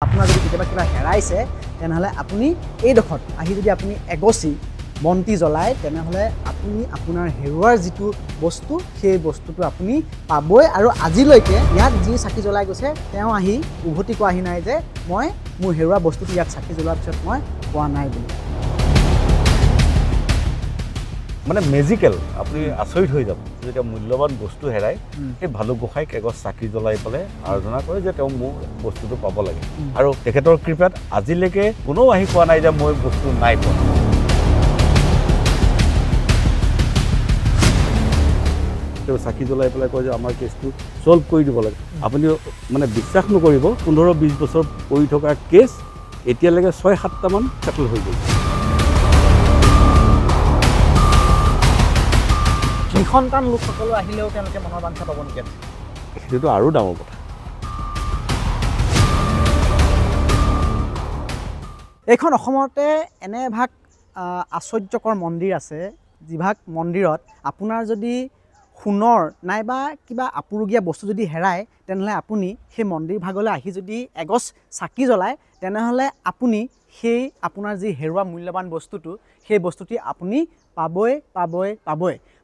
আপোনাৰ যদি কেতিয়াবা কিবা হেৰাইছে তেনেহলে আপুনি এই ডখত আহি যদি আপুনি এগছি বন্তি জ্বলায় তেনেহলে আপুনি আপোনাৰ হেৰুৱাৰ যিটো বস্তু সেই বস্তুটো আপুনি পাবই আৰু আজিলৈকে ইয়াত যি চাকি জ্বলাই গৈছে তেওঁ আহি উভতি কোৱাহি নাই যে মই মোৰ হেৰুৱা বস্তুটো ইয়াত চাকি জ্বলোৱাৰ পিছত মই পোৱা নাই বুলি মানে মেজিকেল আপুনি আচৰিত হৈ যাব যেতিয়া মূল্যৱান বস্তু হেৰাই সেই ভালুক গোসাঁইক এগছ চাকি জ্বলাই পেলাই আৰাধনা কৰে যে তেওঁ মোৰ বস্তুটো পাব লাগে আৰু তেখেতৰ কৃপাত আজিলৈকে কোনেও আহি কোৱা নাই যে মই বস্তু নাই পোৱা তেওঁ চাকি জ্বলাই পেলাই কয় যে আমাৰ কেছটো ছল্ভ কৰি দিব লাগে আপুনি মানে বিশ্বাস নকৰিব 15-20 বছৰ পৰি থকা কেছ এতিয়ালৈকে 6-7টামান সেটেল হৈ গ'ল নিসন্তান লোকসকল আহিলেও তেওঁলোকে মনৰ বাঞ্ছা পাব নেকি সেইটো আৰু ডাঙৰ কথা এইখন অসমতে এনে এভাগ আশ্চৰ্যকৰ মন্দিৰ আছে যিভাগ মন্দিৰত আপোনাৰ যদি সোণৰ নাইবা কিবা আপুৰুগীয়া বস্তু যদি হেৰায় তেনেহ'লে আপুনি সেই মন্দিৰ ভাগলৈ আহি যদি এগছ চাকি জ্বলায় তেনেহ'লে আপুনি সেই আপোনাৰ যি হেৰুৱা মূল্যৱান বস্তুটো সেই বস্তুটি আপুনি পাবই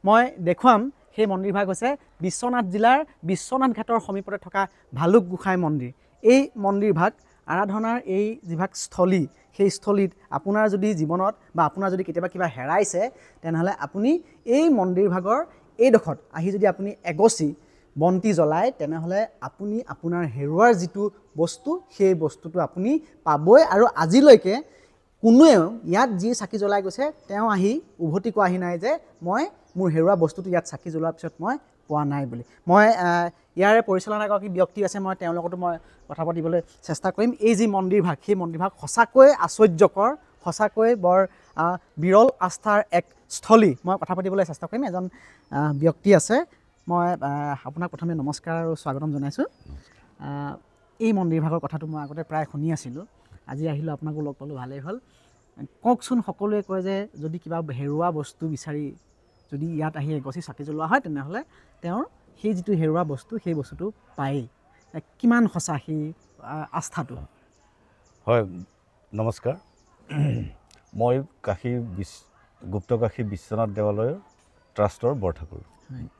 মই দেখুৱাম সেই মন্দিৰভাগ হৈছে বিশ্বনাথ জিলাৰ বিশ্বনাথ ঘাটৰ সমীপতে থকা ভালুক গোসাঁই মন্দিৰ এই মন্দিৰভাগ আৰাধনাৰ এই যিভাগ স্থলী সেই স্থলীত আপোনাৰ যদি জীৱনত বা আপোনাৰ যদি কেতিয়াবা কিবা হেৰাইছে তেনেহ'লে আপুনি এই মন্দিৰভাগৰ এই ডখত আহি যদি আপুনি এগছি বন্তি জ্বলায় তেনেহ'লে আপুনি আপোনাৰ হেৰুৱাৰ যিটো বস্তু সেই বস্তুটো আপুনি পাবই আৰু আজিলৈকে কোনোৱেও ইয়াত যি চাকি জ্বলাই গৈছে তেওঁ আহি উভতি কোৱাহি নাই যে মই মোৰ হেৰুৱা বস্তুটো ইয়াত চাকি জ্বলোৱাৰ পিছত মই পোৱা নাই বুলি মই ইয়াৰে পৰিচালনাগৰাকী ব্যক্তি আছে মই তেওঁৰ লগতো মই কথা পাতিবলৈ চেষ্টা কৰিম এই যি মন্দিৰভাগ সেই মন্দিৰভাগ সঁচাকৈ আশ্চৰ্যকৰ সঁচাকৈ বৰ বিৰল আস্থাৰ এক স্থলী মই কথা পাতিবলৈ চেষ্টা কৰিম এজন ব্যক্তি আছে মই আপোনাক প্ৰথমে নমস্কাৰ আৰু স্বাগতম জনাইছোঁ এই মন্দিৰভাগৰ কথাটো মই আগতে প্ৰায় শুনি আছিলোঁ আজি আহিলোঁ আপোনাকো লগ পালোঁ ভালেই হ'ল কওকচোন সকলোৱে কয় যে যদি কিবা হেৰুৱা বস্তু বিচাৰি যদি ইয়াত আহি এগছি চাকি জ্বলোৱা হয় তেনেহ'লে তেওঁৰ সেই যিটো হেৰুৱা বস্তু সেই বস্তুটো পায়েই কিমান সঁচা সেই আস্থাটো হয় নমস্কাৰ মই গুপ্তকাশী বিশ্বনাথ দেৱালয়ৰ ট্ৰাষ্টৰ বৰঠাকুৰ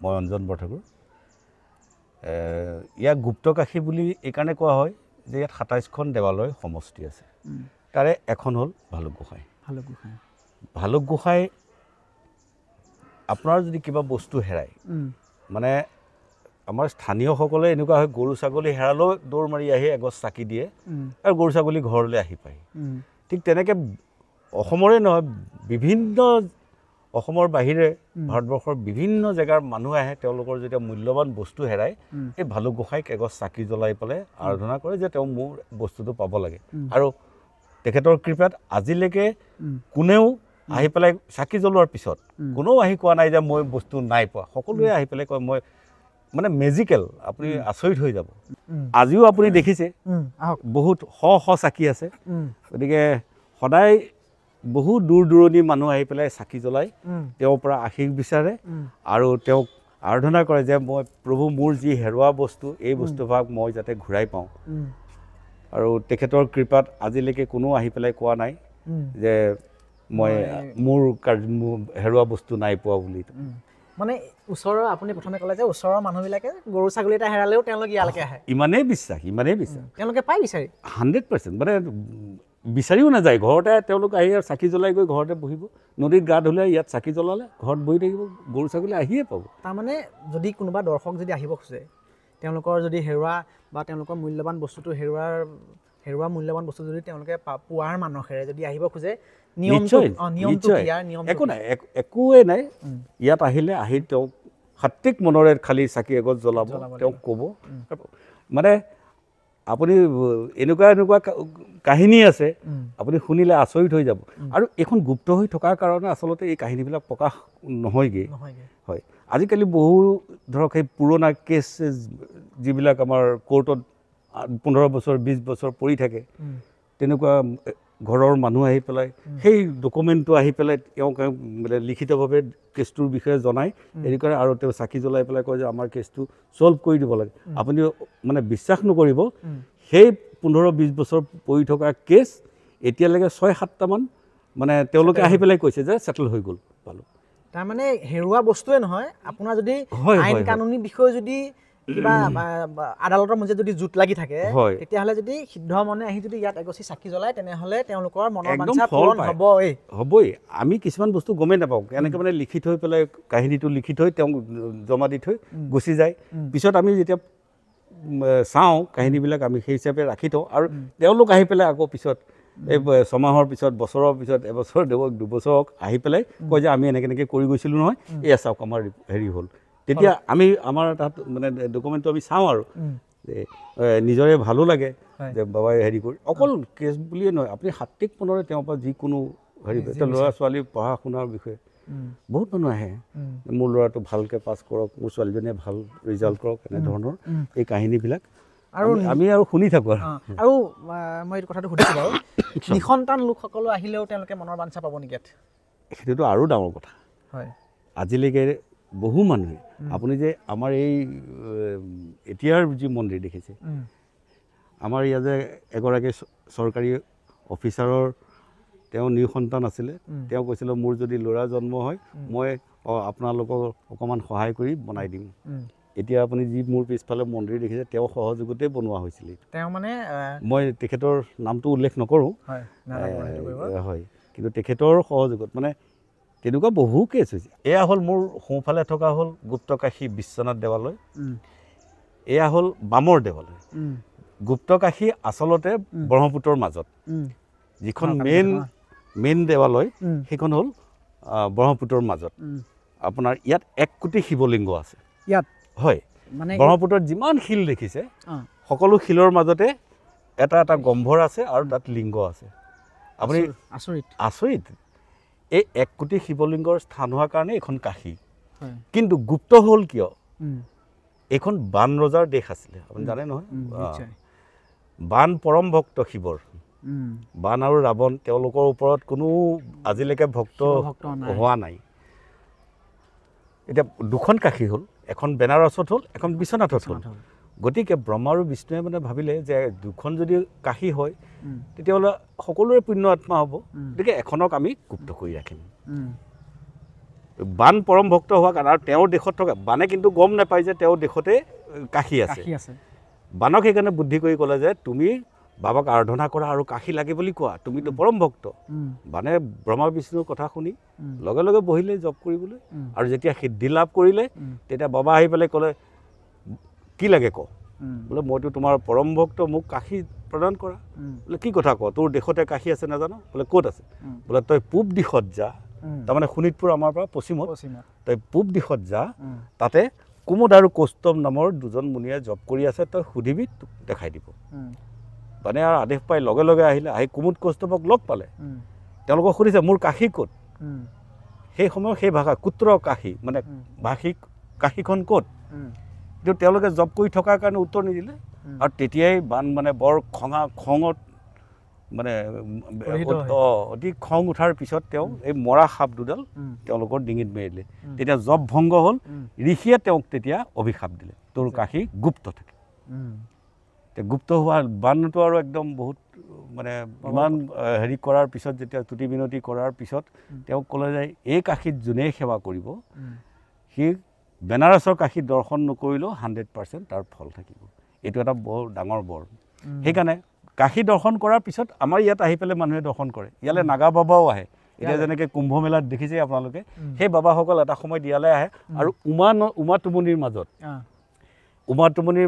মই অঞ্জন বৰঠাকুৰ ইয়াক গুপ্তকাশী বুলি এইকাৰণে কোৱা হয় যে ইয়াত 27খন দেৱালয় সমষ্টি আছে তাৰে এখন হ'ল ভালুক গোসাঁই ভালুক গোসাঁই আপোনাৰ যদি কিবা বস্তু হেৰাই মানে আমাৰ স্থানীয়সকলে এনেকুৱা হয় গৰু ছাগলী হেৰালেও দৌৰ মাৰি আহি এগছ চাকি দিয়ে আৰু গৰু ছাগলী ঘৰলৈ আহি পায় ঠিক তেনেকৈ অসমৰে নহয় বিভিন্ন অসমৰ বাহিৰে ভাৰতবৰ্ষৰ বিভিন্ন জেগাৰ মানুহ আহে তেওঁলোকৰ যেতিয়া মূল্যৱান বস্তু হেৰাই এই ভালুক গোসাঁইক এগছ চাকি জ্বলাই পেলাই আৰাধনা কৰে যে তেওঁ মোৰ বস্তুটো পাব লাগে আৰু তেখেতৰ কৃপাত আজিলৈকে কোনেও আহি পেলাই চাকি জ্বলোৱাৰ পিছত কোনেও আহি কোৱা নাই যে মই বস্তু নাই পোৱা সকলোৱে আহি পেলাই কয় মই মানে মেজিকেল আপুনি আচৰিত হৈ যাব আজিও আপুনি দেখিছে বহুত শ চাকি আছে গতিকে সদায় বহুত দূৰ দূৰণিৰ মানুহ আহি পেলাই চাকি জ্বলাই তেওঁৰ পৰা আশীষ বিচাৰে আৰু তেওঁক আৰাধনা কৰে যে মই প্ৰভু মোৰ যি হেৰুৱা বস্তু এই বস্তুভাগ মই যাতে ঘূৰাই পাওঁ আৰু তেখেতৰ কৃপাত আজিলৈকে কোনো আহি পেলাই কোৱা নাই যে মই মোৰ হেৰুৱা বস্তু নাই পোৱা বুলি মানে ওচৰৰ আপুনি প্ৰথমে ক'লে যে ওচৰৰ মানুহবিলাকে গৰু ছাগলী এটা হেৰালেও তেওঁলোক ইয়ালৈকে আহে ইমানেই বিশ্বাস তেওঁলোকে পাই বিচাৰি 100% মানে বিচাৰিও নাযায় ঘৰতে তেওঁলোক আহি আৰু চাকি জ্বলাই গৈ ঘৰতে বহিব নদীত গা ধুলে ইয়াত চাকি জ্বলালে ঘৰত বহি থাকিব গৰু ছাগলী আহিয়ে পাব তাৰমানে যদি কোনোবা দৰ্শক যদি আহিব খোজে তেওঁলোকৰ যদি হেৰুৱা বা তেওঁলোকৰ মূল্যৱান বস্তুটো হেৰুৱা মূল্যৱান বস্তু যদি তেওঁলোকে পোৱাৰ মানসেৰে যদি আহিব খোজে একো নাই একোৱেই নাই ইয়াত আহিলে আহি তেওঁক সাত্বিক মনেৰে খালী চাকি এগছ জ্বলাব তেওঁক ক'ব মানে আপুনি এনেকুৱা কাহিনী আছে আপুনি শুনিলে আচৰিত হৈ যাব আৰু এইখন গুপ্ত হৈ থকাৰ কাৰণে আচলতে এই কাহিনীবিলাক প্ৰকাশ নহয়গৈ হয় আজিকালি বহু ধৰক সেই পুৰণা কেছ যিবিলাক আমাৰ কোৰ্টত 15 বছৰ 20 বছৰ পৰি থাকে তেনেকুৱা ঘৰৰ মানুহ আহি পেলাই সেই ডকুমেণ্টটো আহি পেলাই তেওঁক মানে লিখিতভাৱে কেছটোৰ বিষয়ে জনায় হেৰি কৰে আৰু তেওঁ চাকি জ্বলাই পেলাই কয় যে আমাৰ কেছটো ছল্ভ কৰি দিব লাগে আপুনি মানে বিশ্বাস নকৰিব সেই 15-20 বছৰ পৰি থকা কেছ এতিয়ালৈকে 6-7টামান মানে তেওঁলোকে আহি পেলাই কৈছে যে সেটেল হৈ গ'ল পালোঁ। তাৰমানে হেৰুৱা বস্তুৱে নহয়, আপোনাৰ যদি হয়, আইন হয়, কানুনী বিষয়ে যদি কিবা আদালতৰ মাজত যদি জোঁট লাগি থাকে, হয়। তেতিয়াহ'লে যদি সিদ্ধ মনে আহি যদি ইয়াত এগছি চাকি জ্বলায়, তেনেহ'লে তেওঁলোকৰ মনৰ একদম বাঞ্ছা ফল পূৰণ পায়। হ'বই। আমি কিছুমান বস্তু গমেই নাপাওঁ, এনেকৈ মানে লিখি থৈ পেলাই কাহিনীটো লিখি থৈ তেওঁক জমা দি থৈ গুচি যায়। পিছত আমি যেতিয়া চাওঁ কাহিনীবিলাক আমি সেই হিচাপে ৰাখি থওঁ, আৰু তেওঁলোক আহি পেলাই আকৌ পিছত এই 6 মাহৰ পিছত, বছৰৰ পিছত, এবছৰ 2 বছৰ আহি পেলাই কয় যে আমি এনেকৈ কৰি গৈছিলোঁ নহয়, এয়া চাওক আমাৰ হেৰি হ'ল। তেতিয়া আমি আমাৰ তাত মানে ডকুমেণ্টটো আমি চাওঁ আৰু যে নিজৰে ভালো লাগে যে বাবাই হেৰি কৰি অকল কেছ বুলিয়ে নহয়, আপুনি সাত্বিক মনেৰে তেওঁৰ পৰা যিকোনো হেৰি ল'ৰা ছোৱালীৰ পঢ়া শুনাৰ বিষয়ে বহুত মানুহ আহে, মোৰ ল'ৰাটো ভালকৈ পাছ কৰক, মোৰ ছোৱালীজনীয়ে ভাল ৰিজাল্ট কৰক, এনেধৰণৰ এই কাহিনীবিলাক আৰু আমি আৰু শুনি থাকোঁ। আৰু মই এই কথাটো সুধিছোঁ বাৰু, নিসন্তান লোকসকলো আহিলেও তেওঁলোকে মনৰ বাঞ্ছা পাব নেকি ইয়াত? সেইটোতো আৰু ডাঙৰ কথা। হয়, আজিলৈকে বহু মানুহে, আপুনি যে আমাৰ এই এতিয়াৰ যি মন্দিৰ দেখিছে, আমাৰ ইয়াত যে এগৰাকী চৰকাৰী অফিচাৰৰ তেওঁ নিসন্তান আছিলে, তেওঁ কৈছিলে মোৰ যদি ল'ৰা জন্ম হয় মই আপোনালোকক অকণমান সহায় কৰি বনাই দিম। এতিয়া আপুনি যি মোৰ পিছফালে মন্দিৰ দেখিছে, তেওঁ সহযোগতেই বনোৱা হৈছিল। তেওঁ মানে মই তেখেতৰ নামটো উল্লেখ নকৰোঁ, হয়, কিন্তু তেখেতৰ সহযোগত মানে তেনেকুৱা বহু কেছ হৈছে। এয়া হ'ল মোৰ সোঁফালে থকা হ'ল গুপ্তকাশী বিশ্বনাথ দেৱালয়, এয়া হ'ল বামৰ দেৱালয়। গুপ্তকাশী আচলতে ব্ৰহ্মপুত্ৰৰ মাজত, যিখন মেইন দেৱালয় সেইখন হ'ল ব্ৰহ্মপুত্ৰৰ মাজত। আপোনাৰ ইয়াত 1 কোটি শিৱলিংগ আছে ইয়াত। হয়, মানে ব্ৰহ্মপুত্ৰত যিমান শিল দেখিছে সকলো শিলৰ মাজতে এটা এটা গম্ভৰ আছে আৰু তাত লিংগ আছে। আপুনি আচৰিত। এই 1 কোটি শিৱলিংগৰ স্থান হোৱাৰ কাৰণে এইখন কাশী। কিন্তু গুপ্ত হ'ল কিয়? এইখন বান ৰজাৰ দেশ আছিলে, আপুনি জানে নহয়? বান পৰম ভক্ত শিৱৰ, বান আৰু ৰাৱণ তেওঁলোকৰ ওপৰত কোনো আজিলৈকে ভক্ত হোৱা নাই। এতিয়া 2খন কাশী হ'ল, এখন বেনাৰছত হ'ল, এখন বিশ্বনাথত হ'ল। গতিকে ব্ৰহ্মা আৰু বিষ্ণুৱে মানে ভাবিলে যে 2খন যদি কাশী হয় তেতিয়াহ'লে সকলোৰে পুণ্য আত্মা হ'ব, গতিকে এখনক আমি গুপ্ত কৰি ৰাখিম। বান পৰম ভক্ত হোৱা কাৰণে, আৰু তেওঁৰ দেশত থকা বানে কিন্তু গম নাপায় যে তেওঁৰ দেশতে কাশী আছে। বানক সেইকাৰণে বুদ্ধি কৰি ক'লে যে তুমি বাবাক আৰাধনা কৰা আৰু কাশী লাগে বুলি কোৱা, তুমিতো পৰম ভক্ত। বানে ব্ৰহ্মা বিষ্ণুৰ কথা শুনি লগে লগে বহিলে জপ কৰিবলৈ, আৰু যেতিয়া সিদ্ধি লাভ কৰিলে তেতিয়া বাবা আহি পেলাই ক'লে কি লাগে ক? বোলে মইতো তোমাৰ পৰম ভক্ত, মোক কাশী প্ৰদান কৰা। বোলে কি কথা ক? তোৰ দেশতে কাশী আছে নাজানো? বোলে ক'ত আছে? বোলে তই পূব দিশত যা, তাৰমানে শোণিতপুৰ আমাৰ পৰা পশ্চিমত, তই পূব দিশত যা, তাতে কুমুদ আৰু কৌস্তভ নামৰ 2জন মুনিয়ে জপ কৰি আছে, তই সুধিবি তোক দেখাই দিব। মানে আৰু আদেশ পাই লগে লগে আহিলে, আহি কুমুদ কৌস্তভক লগ পালে। তেওঁলোকক সুধিছে মোৰ কাশী ক'ত? সেই সময়ত সেই ভাষা কুত্ৰ কাশী, মানে ভাষিক কাশীখন ক'ত? কিন্তু তেওঁলোকে জপ কৰি থকাৰ কাৰণে উত্তৰ নিদিলে, আৰু তেতিয়াই বান মানে বৰ খঙত মানে অতি খং উঠাৰ পিছত তেওঁ এই মৰা সাপ 2ডাল তেওঁলোকৰ ডিঙিত মেৰিলে। তেতিয়া জপ ভংগ হ'ল, ঋষিয়ে তেওঁক তেতিয়া অভিশাপ দিলে, তোৰ কাশী গুপ্ত থাকে। গুপ্ত হোৱা বানটো আৰু একদম বহুত মানে ইমান হেৰি কৰাৰ পিছত, যেতিয়া তুতি বিনতি কৰাৰ পিছত তেওঁক ক'লে যে এই কাশীত যোনেই সেৱা কৰিব সি বেনাৰসৰ কাশী দৰ্শন নকৰিলেও 100% তাৰ ফল থাকিব। এইটো এটা বৰ ডাঙৰ বৰ। সেইকাৰণে কাশী দৰ্শন কৰাৰ পিছত আমাৰ ইয়াত আহি পেলাই মানুহে দৰ্শন কৰে। ইয়ালৈ নাগা বাবাও আহে। এতিয়া যেনেকৈ কুম্ভ মেলাত দেখিছে আপোনালোকে, সেই বাবাসকল এটা সময়ত ইয়ালৈ আহে, আৰু উমাটুমনিৰ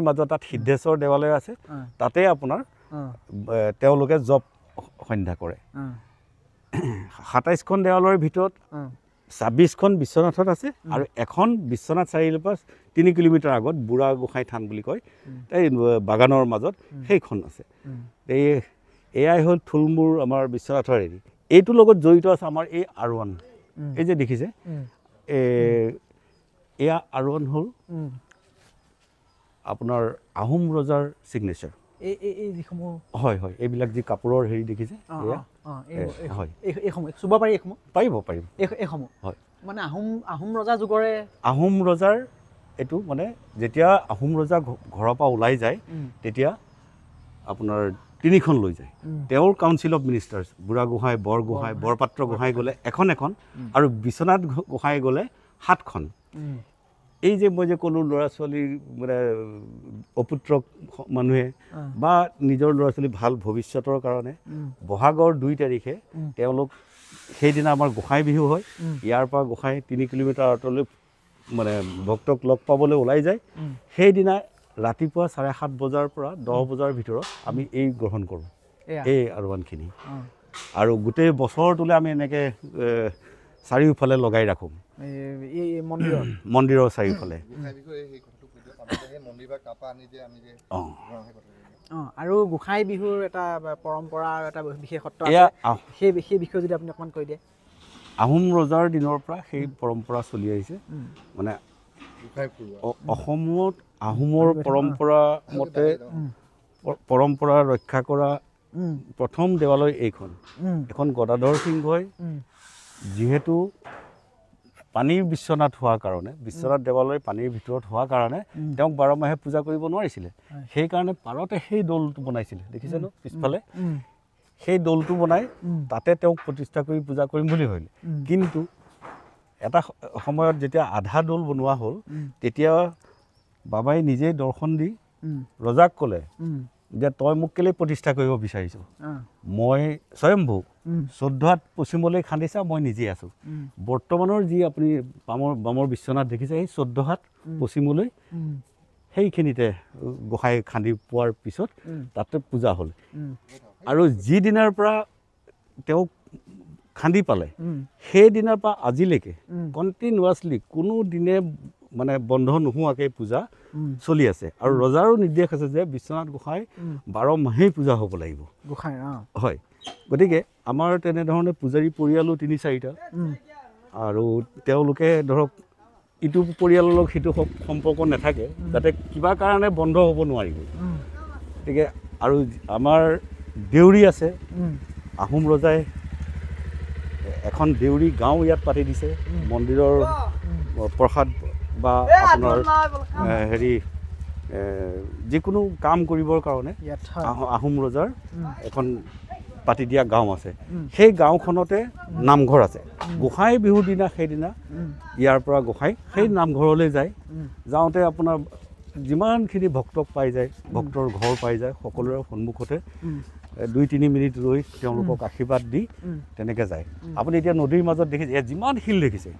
মাজত তাত সিদ্ধেশ্বৰ দেৱালয় আছে, তাতে আপোনাৰ তেওঁলোকে জপ সন্ধ্যা কৰে। 27খন দেৱালয়ৰ ভিতৰত 26খন বিশ্বনাথত আছে, আৰু এখন বিশ্বনাথ চাৰিআলিৰ পৰা 3 কিলোমিটাৰ আগত বুঢ়া গোঁসাই থান বুলি কয়, এই বাগানৰ মাজত সেইখন আছে। এয়াই হ'ল থুলমূৰ আমাৰ বিশ্বনাথৰ হেৰি। এইটোৰ লগত জড়িত আছে আমাৰ এই R1, এই যে দেখিছে, এয়া R1 হ'ল আপোনাৰ আহোম ৰজাৰ চিগনেচাৰ। হয়, এইবিলাক যি কাপোৰৰ হেৰি দেখিছে, পাৰিব হয়, মানে আহোম ৰজা যুগৰে, আহোম ৰজাৰ এইটো মানে যেতিয়া আহোম ৰজা ঘৰৰ পৰা ওলাই যায় তেতিয়া আপোনাৰ 3খন লৈ যায় তেওঁৰ council of ministers Burhagohain Borgohain Borpatra Gohain গ'লে এখন আৰু বিশ্বনাথ গোহাঁই গ'লে 7খন এই যে মই যে ক'লোঁ ল'ৰা ছোৱালী মানে অপুত্ৰক মানুহে বা নিজৰ ল'ৰা ছোৱালী ভাল ভৱিষ্যতৰ কাৰণে বহাগৰ 2 তাৰিখে তেওঁলোক সেইদিনা আমাৰ গোসাঁই বিহু হয় ইয়াৰ পৰা গোসাঁই 3 কিলোমিটাৰ আঁতৰলৈ মানে ভক্তক লগ পাবলৈ ওলাই যায় সেইদিনা ৰাতিপুৱা 7:30 বজাৰ পৰা 10 বজাৰ ভিতৰত আমি এই গ্ৰহণ কৰোঁ এই আৰবানখিনি আৰু গোটেই বছৰটোলৈ আমি এনেকৈ চাৰিওফালে লগাই ৰাখোঁ মন্দিৰৰ চাৰিওফালে আৰু গোসাঁই বিহুৰ এটা পৰম্পৰা আৰু এটা বিশেষত্ব আছে সেই বিষয়ে যদি আপুনি অকণমান কৈ দিয়ে আহোম ৰজাৰ দিনৰ পৰা সেই পৰম্পৰা চলি আহিছে মানে অসমত আহোমৰ পৰম্পৰা মতে পৰম্পৰা ৰক্ষা কৰা প্ৰথম দেৱালয় এখন গদাধৰ সিংহই যিহেতু পানীৰ বিশ্বনাথ হোৱাৰ কাৰণে বিশ্বনাথ দেৱালয় পানীৰ ভিতৰত হোৱাৰ কাৰণে তেওঁক 12 মাহে পূজা কৰিব নোৱাৰিছিলে সেইকাৰণে পাৰতে সেই দৌলটো বনাইছিলে দেখিছে ন পিছফালে সেই দৌলটো বনাই তাতে তেওঁক প্ৰতিষ্ঠা কৰি পূজা কৰিম বুলি ভাবিলে কিন্তু এটা সময়ত যেতিয়া আধা দৌল বনোৱা হ'ল তেতিয়া বাবাই নিজেই দৰ্শন দি ৰজাক ক'লে যে তই মোক কেলৈ প্ৰতিষ্ঠা কৰিব বিচাৰিছ মই স্বয়ম্ভু 14 হাত পশ্চিমলৈ খান্দিছা মই নিজেই আছোঁ বৰ্তমানৰ যি আপুনি বামৰ বিশ্বনাথ দেখিছে সেই 14 হাত পশ্চিমলৈ সেইখিনিতে গোসাঁই খান্দি পোৱাৰ পিছত তাতে পূজা হ'ল আৰু যিদিনাৰ পৰা তেওঁক খান্দি পালে সেইদিনাৰ পৰা আজিলৈকে কণ্টিনিউৱাছলি কোনো দিনে মানে বন্ধ নোহোৱাকৈ পূজা চলি আছে আৰু ৰজাৰো নিৰ্দেশ আছে যে বিশ্বনাথ গোসাঁই 12 মাহেই পূজা হ'ব লাগিব গোসাঁই হয় গতিকে আমাৰ তেনেধৰণে পূজাৰী পৰিয়ালো 3-4টা আৰু তেওঁলোকে ধৰক ইটো পৰিয়ালৰ লগত সিটো সম্পৰ্ক নাথাকে যাতে কিবা কাৰণে বন্ধ হ'ব নোৱাৰিব গতিকে আৰু আমাৰ দেউৰী আছে আহোম ৰজাই এখন দেউৰী গাঁও ইয়াত পাতি দিছে মন্দিৰৰ প্ৰসাদ বা আপোনাৰ হেৰি যিকোনো কাম কৰিবৰ কাৰণে আহোম ৰজাৰ এখন পাতি দিয়া গাঁও আছে সেই গাঁওখনতে নামঘৰ আছে গোসাঁই বিহুৰ দিনা সেইদিনা ইয়াৰ পৰা গোসাঁই সেই নামঘৰলৈ যায় যাওঁতে আপোনাৰ যিমানখিনি ভক্তক পাই যায় ভক্তৰ ঘৰ পাই যায় সকলোৰে সন্মুখতে 2-3 মিনিট ৰৈ তেওঁলোকক আশীৰ্বাদ দি তেনেকৈ যায় আপুনি এতিয়া নদীৰ মাজত দেখিছে ইয়াত যিমান শিল দেখিছে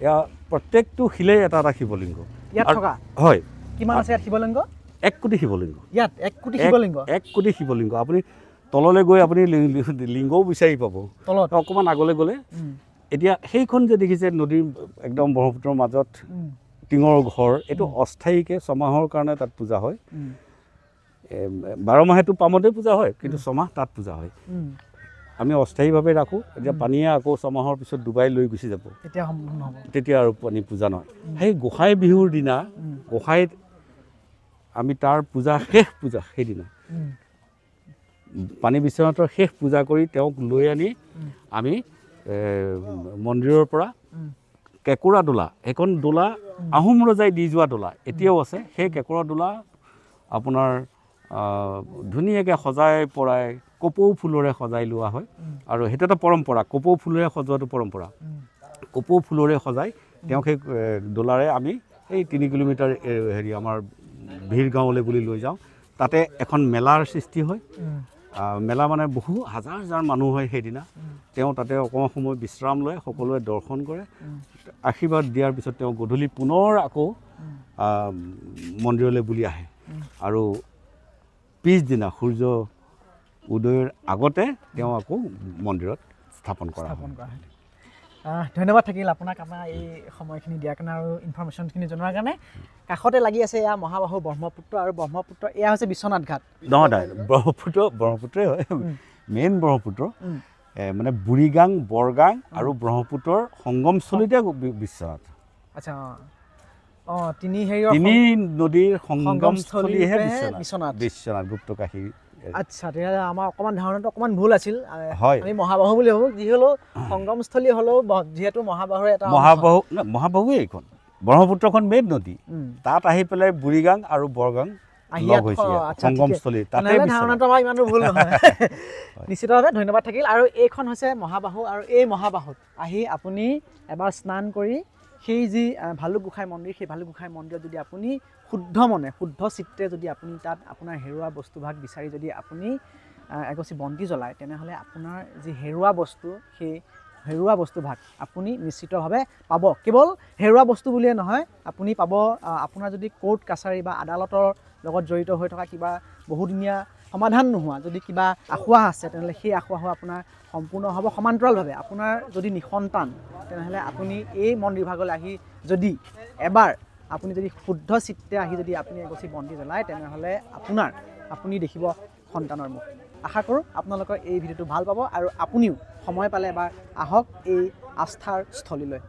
এয়া প্ৰত্যেকটো শিলেই এটা শিৱলিংগ ইয়াত থকা হয় কিমান আছে ইয়াত শিৱলিংগ 1 কোটি শিৱলিংগ ইয়াত 1 কোটি শিৱলিংগ 1 কোটি শিৱলিংগ আপুনি তললৈ গৈ আপুনি লিংগও বিচাৰি পাব তলত অকণমান আগলৈ গ'লে এতিয়া সেইখন যে দেখিছে নদীৰ একদম ব্ৰহ্মপুত্ৰৰ মাজত টিঙৰ ঘৰ এইটো অস্থায়ীকৈ 6 মাহৰ কাৰণে তাত পূজা হয় 12 মাহেতো পামতে পূজা হয় কিন্তু 6 মাহ তাত পূজা হয় আমি অস্থায়ীভাৱে ৰাখোঁ এতিয়া পানীয়ে আকৌ 6 মাহৰ পিছত ডুবাই লৈ গুচি যাব তেতিয়া আৰু পানী পূজা নহয় সেই গোসাঁই বিহুৰ দিনা গোসাঁইত আমি তাৰ শেষ পূজা সেইদিনা পানী বিশ্বনাথৰ শেষ পূজা কৰি তেওঁক লৈ আনি আমি মন্দিৰৰ পৰা কেঁকুৰা দোলা এখন দোলা আহোম ৰজাই দি যোৱা দোলা এতিয়াও আছে সেই কেঁকুৰা দোলা আপোনাৰ ধুনীয়াকৈ সজাই পৰাই কপৌ ফুলৰে সজাই লোৱা হয় আৰু সেইটো এটা পৰম্পৰা কপৌ ফুলৰে সজোৱাটো পৰম্পৰা কপৌ ফুলৰে সজাই তেওঁক সেই দোলাৰে আমি এই 3 কিলোমিটাৰ হেৰি আমাৰ ভিৰ গাঁৱলৈ বুলি লৈ যাওঁ তাতে এখন মেলাৰ সৃষ্টি হয় মেলা মানে বহু হাজাৰ মানুহ হয় সেইদিনা তেওঁ তাতে অকণমান সময় বিশ্ৰাম লয় সকলোৱে দৰ্শন কৰে আশীৰ্বাদ দিয়াৰ পিছত তেওঁ গধূলি পুনৰ আকৌ মন্দিৰলৈ বুলি আহে আৰু পিছদিনা সূৰ্য উদয়ৰ আগতে তেওঁ আকৌ মন্দিৰত স্থাপন কৰা হয় ধন্যবাদ থাকিল আপোনাক আমাৰ এই সময়খিনি দিয়াৰ কাৰণে আৰু ইনফৰমেশ্যনখিনি জনোৱাৰ কাৰণে কাষতে লাগি আছে এয়া মহাবাহু ব্ৰহ্মপুত্ৰ আৰু ব্ৰহ্মপুত্ৰ এয়া হৈছে বিশ্বনাথ ঘাট নহয় ব্ৰহ্মপুত্ৰই হয় মেইন ব্ৰহ্মপুত্ৰ মানে বুঢ়ীগাং বৰগাং আৰু ব্ৰহ্মপুত্ৰৰ সংগমস্থলীতে বিশ্বনাথ আচ্ছা তিনি নদীৰ সংগমস্থলীহে বিশ্বনাথ গুপ্তকাশী আচ্ছা তেতিয়াহ'লে আমাৰ অকণমান ধাৰণাটো অকণমান ভুল আছিল আমি মহাবাহু বুলি ভাবোঁ যি হ'লেও সংগমস্থলী হ'লেও যিহেতু মহাবাহুৰ এটা মহাবাহুৱে এইখন ব্ৰহ্মপুত্ৰখন মেইন নদী তাত আহি পেলাই বুঢ়ীগাং আৰু বৰগাং আহি লগ ইয়াত হৈছে ইয়াত, আচ্ছা, ঠিকে। সংগমস্থলী তাতে তেনেহ'লে বিচৰা। ধাৰণাটো আমাৰ ইমানো ভুল নহয় নিশ্চিতভাৱে ধন্যবাদ থাকিল। আৰু এইখন হৈছে মহাবাহু, আৰু এই মহাবাহুত আহি আপুনি এবাৰ স্নান কৰি সেই যি ভালুক গোসাঁই মন্দিৰ, সেই ভালুক গোসাঁই মন্দিৰত যদি আপুনি শুদ্ধ মনে শুদ্ধ চিত্তে যদি আপুনি তাত আপোনাৰ হেৰুৱা বস্তুভাগ বিচাৰি যদি আপুনি এগছি বন্তি জ্বলায়, তেনেহ'লে আপোনাৰ যি হেৰুৱা বস্তু, সেই হেৰুৱা বস্তুভাগ আপুনি নিশ্চিতভাৱে পাব। কেৱল হেৰুৱা বস্তু বুলিয়ে নহয়, আপুনি পাব আপোনাৰ যদি কোৰ্ট কাছাৰী বা আদালতৰ লগত জড়িত হৈ থকা কিবা বহুদিনীয়া সমাধান নোহোৱা যদি কিবা আসোঁৱাহ আছে, তেনেহ'লে সেই আসোঁৱাহো আপোনাৰ সম্পূৰ্ণ হ'ব। সমান্তৰালভাৱে আপোনাৰ যদি নিসন্তান, তেনেহ'লে আপুনি এই মন্দিৰভাগলৈ আহি যদি এবাৰ আপুনি যদি শুদ্ধ চিত্তে আহি যদি আপুনি এগছি বন্তি জ্বলায়, তেনেহ'লে আপুনি দেখিব সন্তানৰ মুখ। আশা কৰোঁ আপোনালোকৰ এই ভিডিঅ'টো ভাল পাব আৰু আপুনিও সময় পালে এবাৰ আহক এই আস্থাৰ স্থলীলৈ।